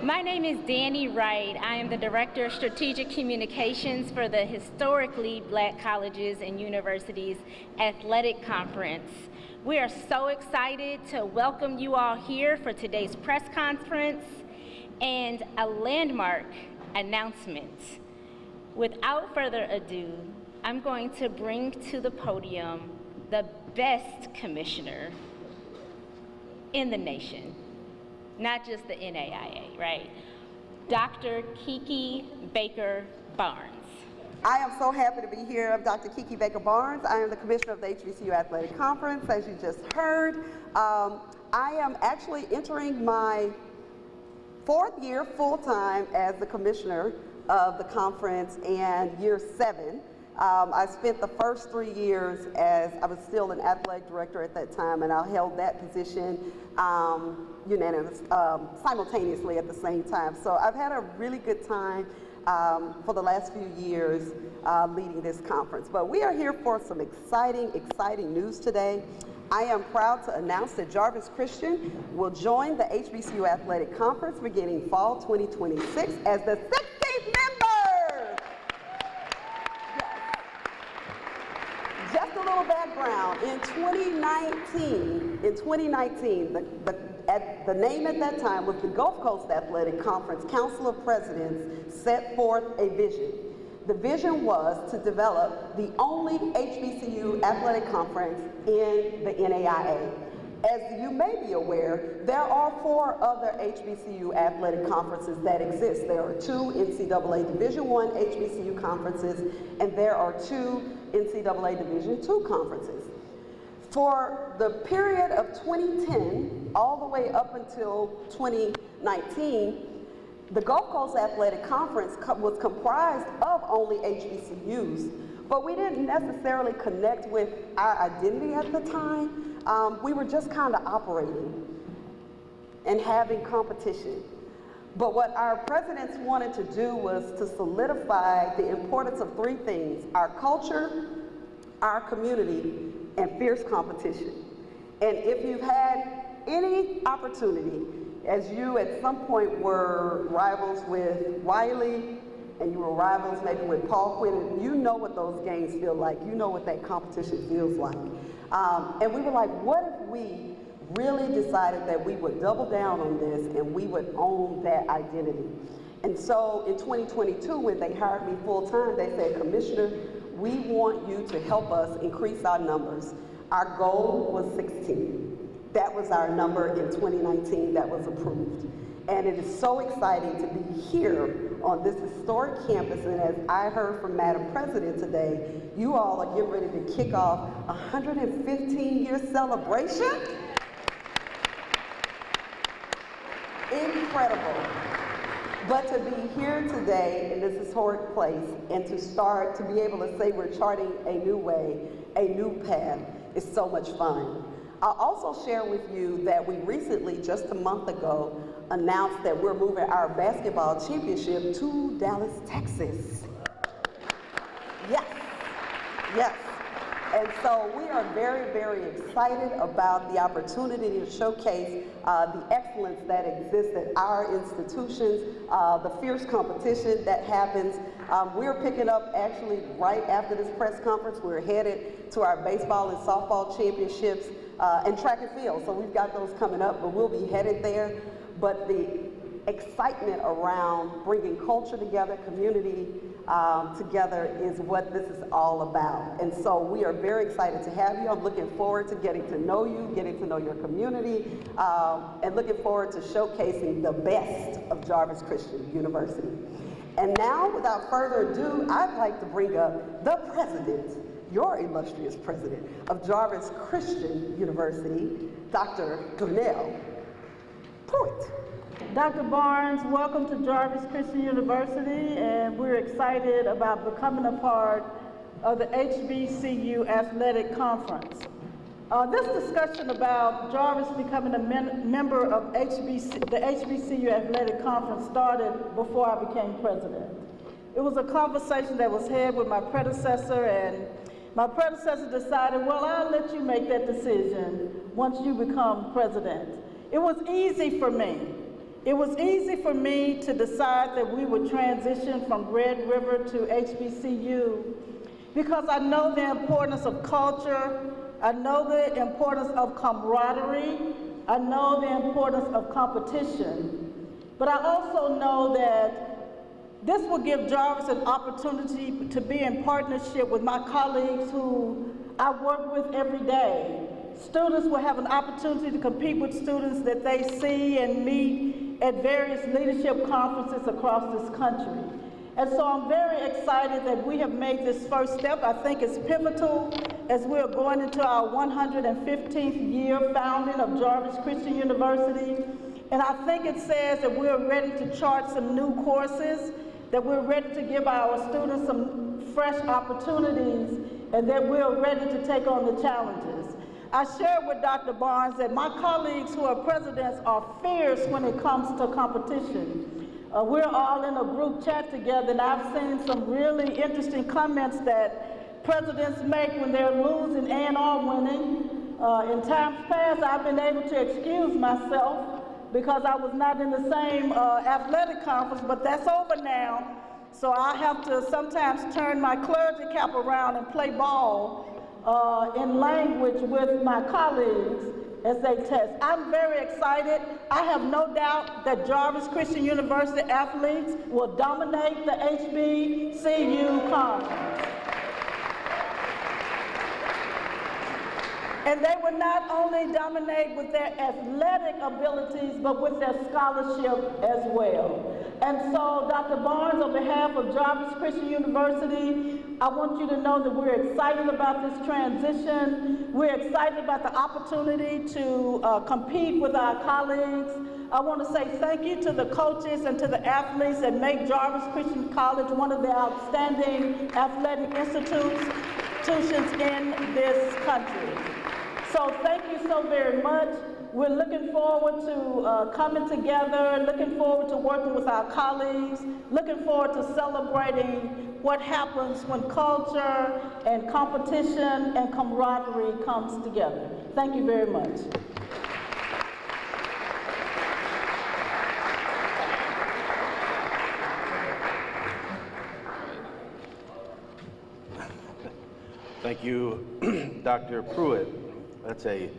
My name is Danny Wright. I am the Director of Strategic Communications for the Historically Black Colleges and Universities Athletic Conference. We are so excited to welcome you all here for today's press conference and a landmark announcement. Without further ado, I'm going to bring to the podium the best commissioner in the nation. Not just the NAIA, right? Dr. Kiki Baker-Barnes. I am so happy to be here. I'm Dr. Kiki Baker-Barnes. I am the Commissioner of the HBCU Athletic Conference, as you just heard. I am actually entering my 4th year full-time as the Commissioner of the conference and year 7. I spent the first 3 years as I was still an athletic director at that time, and I held that position simultaneously at the same time. So I've had a really good time for the last few years leading this conference. But we are here for some exciting news today. I am proud to announce that Jarvis Christian will join the HBCU Athletic Conference beginning fall 2026 as the 16th member. Just a little background. In 2019, the name at that time was the Gulf Coast Athletic Conference Council of Presidents set forth a vision. The vision was to develop the only HBCU athletic conference in the NAIA. As you may be aware, there are 4 other HBCU athletic conferences that exist. There are 2 NCAA Division I HBCU conferences, and there are 2 NCAA Division II conferences. For the period of 2010 all the way up until 2019, the Gulf Coast Athletic Conference was comprised of only HBCUs, but we didn't necessarily connect with our identity at the time. We were just kind of operating and having competition. But what our presidents wanted to do was to solidify the importance of 3 things: our culture, our community, and fierce competition. And if you've had any opportunity, as you at some point were rivals with Wiley, and you were rivals maybe with Paul Quinn, you know what those games feel like. You know what that competition feels like. And we were like, what if we really decided that we would double down on this and we would own that identity? And so in 2022, when they hired me full-time, they said, Commissioner, we want you to help us increase our numbers. Our goal was 16. That was our number in 2019 that was approved. And it is so exciting to be here on this historic campus. And as I heard from Madam President today, you all are getting ready to kick off a 115-year celebration. Incredible. But to be here today in this historic place and to be able to say we're charting a new way, a new path, is so much fun. I'll also share with you that we recently, just a month ago, announced that we're moving our basketball championship to Dallas, Texas. Yes. And so we are very excited about the opportunity to showcase the excellence that exists at our institutions, the fierce competition that happens. We're picking up actually right after this press conference. We're headed to our baseball and softball championships and track and field. So we've got those coming up, but we'll be headed there. But the excitement around bringing culture together, community together is what this is all about. And so we are very excited to have you. I'm looking forward to getting to know you, getting to know your community, and looking forward to showcasing the best of Jarvis Christian University. And now, without further ado, I'd like to bring up the president, your illustrious president of Jarvis Christian University, Dr. Glenell Pruitt. Dr. Barnes, welcome to Jarvis Christian University, and we're excited about becoming a part of the HBCU Athletic Conference. This discussion about Jarvis becoming a member of the HBCU Athletic Conference started before I became president. It was a conversation that was had with my predecessor, and my predecessor decided, well, I'll let you make that decision once you become president. It was easy for me It was easy for me to decide that we would transition from Red River to HBCU because I know the importance of culture, I know the importance of camaraderie, I know the importance of competition, but I also know that this will give Jarvis an opportunity to be in partnership with my colleagues who I work with every day. Students will have an opportunity to compete with students that they see and meet at various leadership conferences across this country. And so I'm very excited that we have made this first step. I think it's pivotal as we're going into our 115th year founding of Jarvis Christian University. And I think it says that we're ready to chart some new courses, that we're ready to give our students some fresh opportunities, and that we're ready to take on the challenges. I shared with Dr. Barnes that my colleagues who are presidents are fierce when it comes to competition. We're all in a group chat together, and I've seen some really interesting comments that presidents make when they're losing and are winning. In times past, I've been able to excuse myself because I was not in the same athletic conference, but that's over now. So I have to sometimes turn my clergy cap around and play ball in language with my colleagues as they test. I'm very excited. I have no doubt that Jarvis Christian University athletes will dominate the HBCU conference. And they will not only dominate with their athletic abilities, but with their scholarship as well. And so, Dr. Barnes, on behalf of Jarvis Christian University, I want you to know that we're excited about this transition. We're excited about the opportunity to compete with our colleagues. I want to say thank you to the coaches and to the athletes that make Jarvis Christian College one of the outstanding athletic institutions in this country. So thank you so very much. We're looking forward to coming together, looking forward to working with our colleagues, looking forward to celebrating what happens when culture and competition and camaraderie comes together. Thank you very much. Thank you, Dr. Pruitt. That's a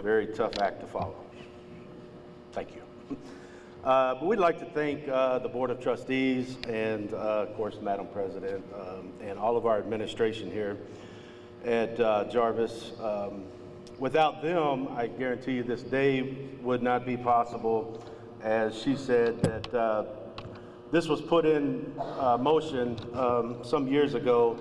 very tough act to follow. Thank you. But we'd like to thank the Board of Trustees and, of course, Madam President, and all of our administration here at Jarvis. Without them, I guarantee you this day would not be possible. As she said, that this was put in motion some years ago,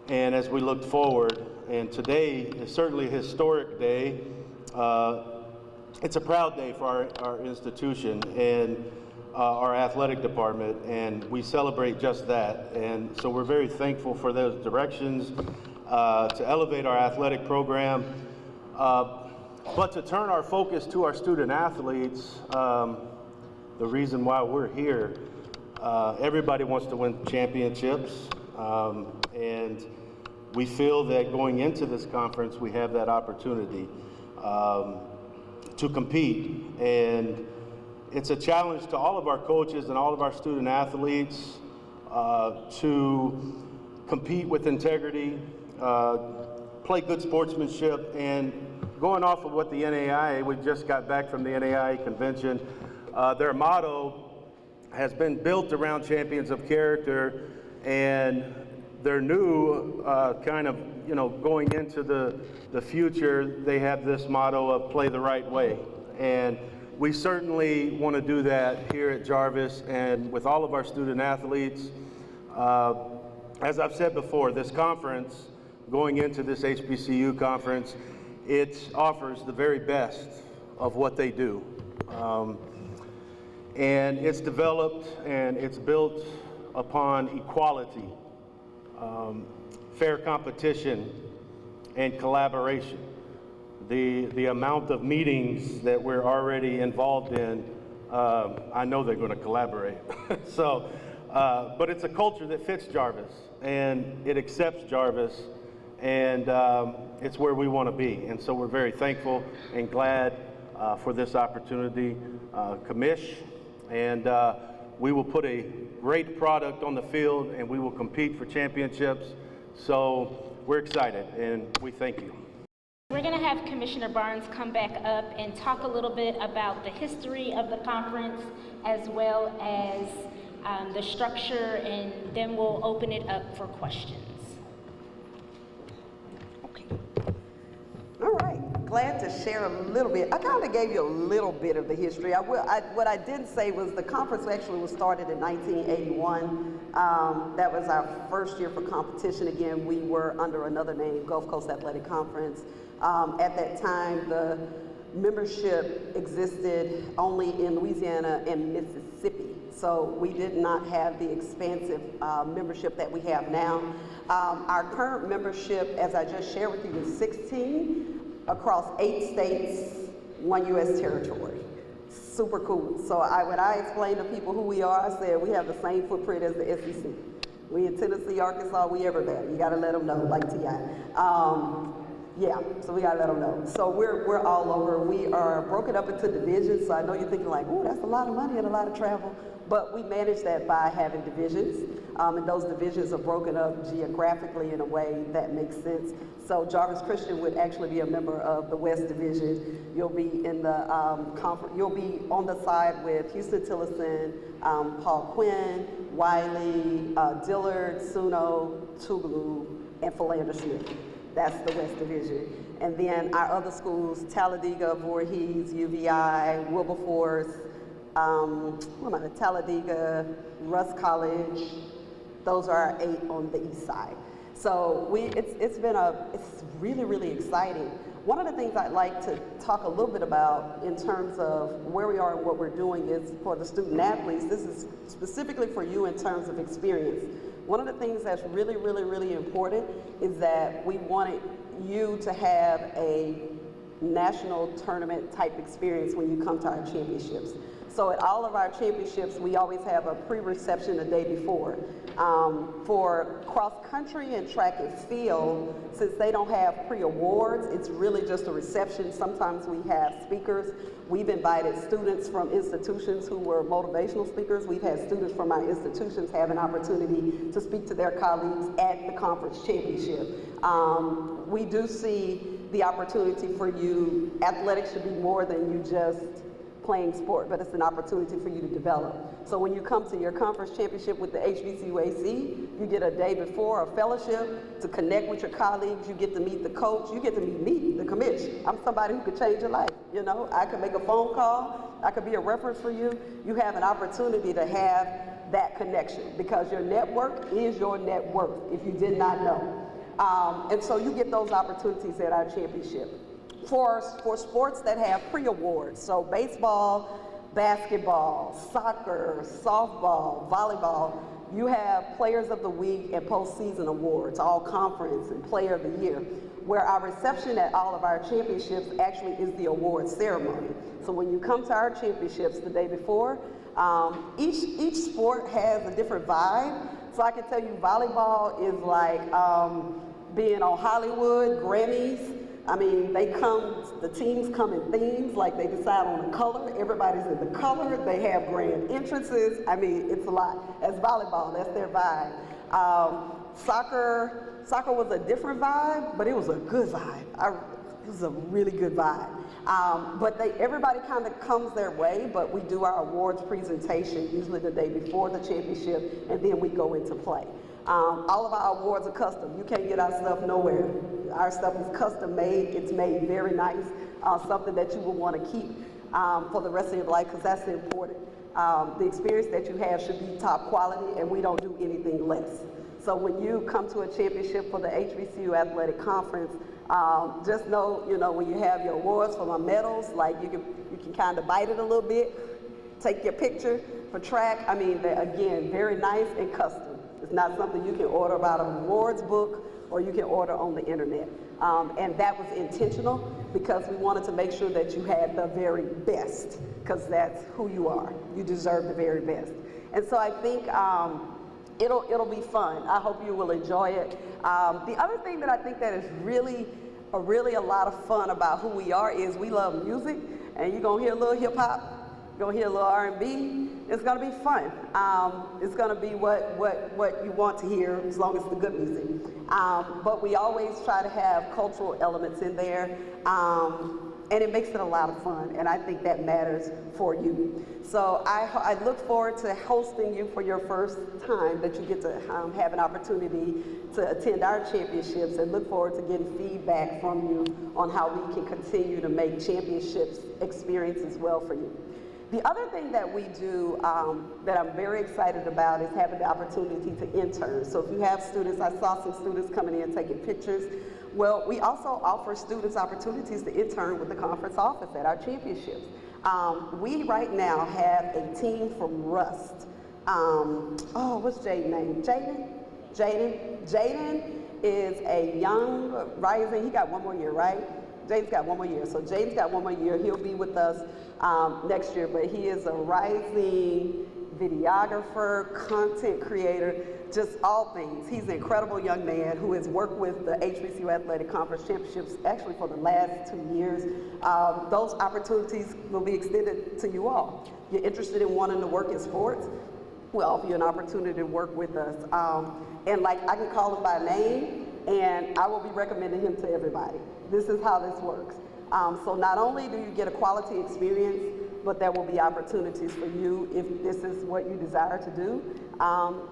and as we looked forward, and today is certainly a historic day. It's a proud day for our institution and our athletic department, and we celebrate just that. And so we're very thankful for those directions to elevate our athletic program, but to turn our focus to our student athletes. The reason why we're here, everybody wants to win championships, and we feel that going into this conference, we have that opportunity to compete. And it's a challenge to all of our coaches and all of our student athletes to compete with integrity, play good sportsmanship, and going off of what the NAIA, we just got back from the NAIA convention, their motto has been built around champions of character, and their new going into the future, they have this motto of play the right way. And we certainly want to do that here at Jarvis and with all of our student athletes. As I've said before, this conference, going into this HBCU conference, it offers the very best of what they do. And it's developed and it's built upon equality, fair competition, and collaboration. The amount of meetings that we're already involved in, I know they're going to collaborate. So, but it's a culture that fits Jarvis, and it accepts Jarvis, and it's where we want to be. And so we're very thankful and glad for this opportunity, Commish, and we will put a great product on the field and we will compete for championships. So we're excited and we thank you. We're going to have Commissioner Barnes come back up and talk a little bit about the history of the conference as well as the structure, and then we'll open it up for questions. Okay. All right. Glad to share a little bit. I kind of gave you a little bit of the history. What I didn't say was the conference actually was started in 1981. That was our first year for competition. Again, we were under another name, Gulf Coast Athletic Conference. At that time, the membership existed only in Louisiana and Mississippi. So we did not have the expansive membership that we have now. Our current membership, as I just shared with you, is 16 across 8 states, 1 U.S. territory. Super cool. So when I explain to people who we are, I said we have the same footprint as the SEC. We in Tennessee, Arkansas, we everywhere. You got to let them know, like T.I. Yeah, so we gotta let them know. So we're all over. We are broken up into divisions. So I know you're thinking like, oh, that's a lot of money and a lot of travel. But we manage that by having divisions. And those divisions are broken up geographically in a way that makes sense. So Jarvis Christian would actually be a member of the West Division. You'll be in the conference. You'll be on the side with Houston Tillotson, Paul Quinn, Wiley, Dillard, Suno, Tougaloo, and Philander Smith. That's the West Division. And then our other schools, Talladega, Voorhees, UVI, Wilberforce, Talladega, Russ College. Those are our 8 on the east side. So it's really, really exciting. One of the things I'd like to talk a little bit about in terms of where we are and what we're doing is for the student athletes. This is specifically for you in terms of experience. One of the things that's really, really, really important is that we wanted you to have a national tournament type experience when you come to our championships. So at all of our championships, we always have a pre-reception the day before. For cross country and track and field, since they don't have pre-awards, it's really just a reception. Sometimes we have speakers. We've invited students from institutions who were motivational speakers. We've had students from our institutions have an opportunity to speak to their colleagues at the conference championship. We do see the opportunity for you. Athletics should be more than you just playing sport, but it's an opportunity for you to develop. So when you come to your conference championship with the HBCU AC, you get a day before a fellowship to connect with your colleagues. You get to meet the coach. You get to meet me, the commish. I'm somebody who could change your life. You know, I could make a phone call. I could be a reference for you. You have an opportunity to have that connection because your network is your net worth, if you did not know. And so you get those opportunities at our championship. For sports that have pre-awards, so baseball, basketball, soccer, softball, volleyball, you have Players of the Week and postseason awards, all conference and Player of the Year, where our reception at all of our championships actually is the award ceremony. So when you come to our championships the day before, each sport has a different vibe. So I can tell you volleyball is like being on Hollywood, Grammys. I mean, the teams come in themes, like they decide on the color. Everybody's in the color. They have grand entrances. I mean, it's a lot. That's volleyball. That's their vibe. Soccer was a different vibe, but it was a good vibe. It was a really good vibe. But everybody kind of comes their way, but we do our awards presentation usually the day before the championship, and then we go into play. All of our awards are custom. You can't get our stuff nowhere. Our stuff is custom made. It's made very nice, something that you will want to keep for the rest of your life because that's important. The experience that you have should be top quality, and we don't do anything less. So when you come to a championship for the HBCU Athletic Conference, just know, when you have your awards for my medals, like you can kind of bite it a little bit, take your picture for track. I mean, they're, again, very nice and custom. It's not something you can order about an awards book or you can order on the internet. And that was intentional because we wanted to make sure that you had the very best, because that's who you are. You deserve the very best. And so I think it'll be fun. I hope you will enjoy it. The other thing that I think that is really a lot of fun about who we are is we love music. and you're gonna hear a little hip hop, you're gonna hear a little R&B. It's gonna be fun. It's gonna be what you want to hear, as long as it's the good music. But we always try to have cultural elements in there, and it makes it a lot of fun, and I think that matters for you. So I look forward to hosting you for your first time that you get to have an opportunity to attend our championships, and look forward to getting feedback from you on how we can continue to make championships experiences well for you. The other thing that we do that I'm very excited about is having the opportunity to intern. So if you have students, I saw some students coming in taking pictures. Well, we also offer students opportunities to intern with the conference office at our championships. We right now have a team from Rust. What's Jaden's name? Jaden is a young rising, he got one more year, right? Jaden's got one more year. So Jaden's got one more year. He'll be with us next year, but he is a rising videographer, content creator, just all things. He's an incredible young man who has worked with the HBCU Athletic Conference Championships actually for the last 2 years. Those opportunities will be extended to you all. You're interested in wanting to work in sports? We'll offer you an opportunity to work with us. And like, I can call him by name, and I will be recommending him to everybody. This is how this works. So not only do you get a quality experience, but there will be opportunities for you, if this is what you desire to do,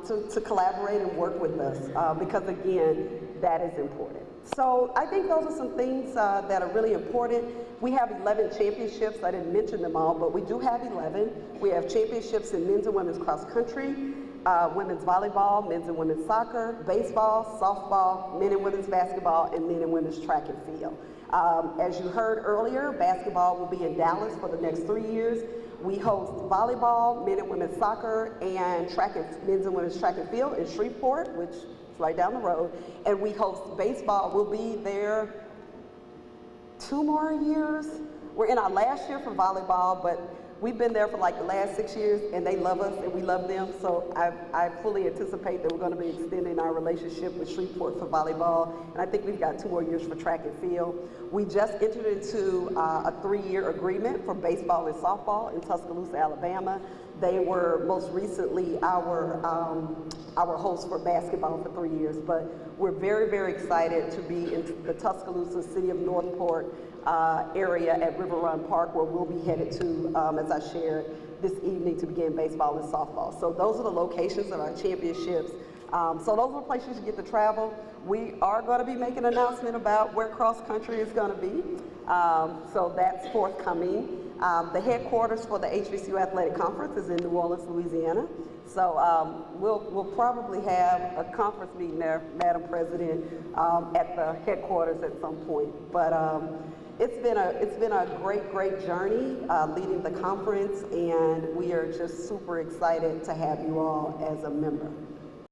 to collaborate and work with us, because again, that is important. So I think those are some things that are really important. We have 11 championships. I didn't mention them all, but we do have 11. We have championships in men's and women's cross country, women's volleyball, men's and women's soccer, baseball, softball, men and women's basketball, and men and women's track and field. As you heard earlier, basketball will be in Dallas for the next 3 years. We host volleyball, men and women's soccer, and men's and women's track and field in Shreveport, which is right down the road. And we host baseball. We'll be there 2 more years. We're in our last year for volleyball, but we've been there for like the last 6 years, and they love us and we love them. So I fully anticipate that we're going to be extending our relationship with Shreveport for volleyball. And I think we've got 2 more years for track and field. We just entered into a 3-year agreement for baseball and softball in Tuscaloosa, Alabama. They were most recently our host for basketball for 3 years. But we're very, very excited to be in the Tuscaloosa, city of Northport area at River Run Park, where we'll be headed to, as I shared, this evening to begin baseball and softball. So those are the locations of our championships. So those are the places you get to travel. We are going to be making an announcement about where cross country is going to be. So that's forthcoming. The headquarters for the HBCU Athletic Conference is in New Orleans, Louisiana. So we'll probably have a conference meeting there, Madam President, at the headquarters at some point. But it's been a great journey leading the conference, and we are just super excited to have you all as a member.